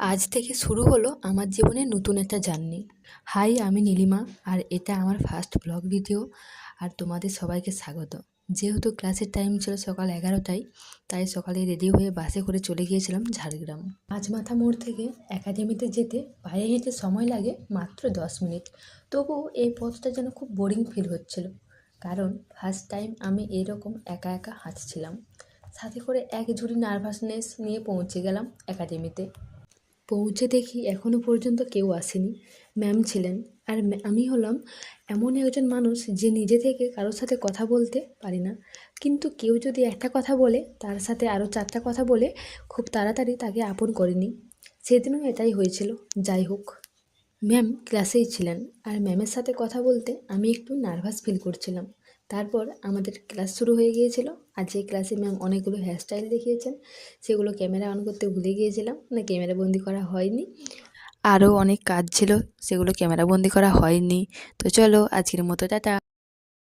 আজ থেকে শুরু হলো আমার জীবনের নতুন একটা জার্নি। হাই, আমি নীলিমা, আর এটা আমার ফার্স্ট ব্লগ ভিডিও। আর তোমাদের সবাইকে স্বাগত। যেহেতু ক্লাসের টাইম ছিল সকাল 11টায়, তাই সকালে রেডি হয়ে বাসে করে চলে গিয়েছিলাম ঝাড়গ্রাম। পাঁচমাথা মোড় থেকে একাডেমিতে যেতে পায়ে হেঁটে সময় লাগে মাত্র 10 মিনিট। তবুও এই পথটা যেন খুব বোরিং ফিল হচ্ছিল, কারণ ফার্স্ট টাইম আমি এরকম একা একা হাঁটছিলাম। সাথে করে এক ঝুড়ি নার্ভাসনেস নিয়ে পৌঁছে গেলাম একাডেমিতে। পৌঁছে দেখি এখনও পর্যন্ত কেউ আসেনি। ম্যাম ছিলেন, আর আমি হলাম এমন একজন মানুষ যে নিজে থেকে কারোর সাথে কথা বলতে পারি না, কিন্তু কেউ যদি একটা কথা বলে তার সাথে আরও 4টা কথা বলে খুব তাড়াতাড়ি তাকে আপন করে নিই। সেদিনও এটাই হয়েছিল। যাই হোক, ম্যাম ক্লাসেই ছিলেন, আর ম্যামের সাথে কথা বলতে আমি একটু নার্ভাস ফিল করছিলাম। তারপর আমাদের ক্লাস শুরু হয়ে গিয়েছিল। আর যে ক্লাসে ম্যাম অনেকগুলো হেয়ারস্টাইল দেখিয়েছেন, সেগুলো ক্যামেরা অন করতে ভুলে গিয়েছিলাম, না ক্যামেরা বন্দি করা হয়নি। আরও অনেক কাজ ছিল, সেগুলো ক্যামেরা বন্দি করা হয়নি। তো চলো, আজকের মতো টাটা।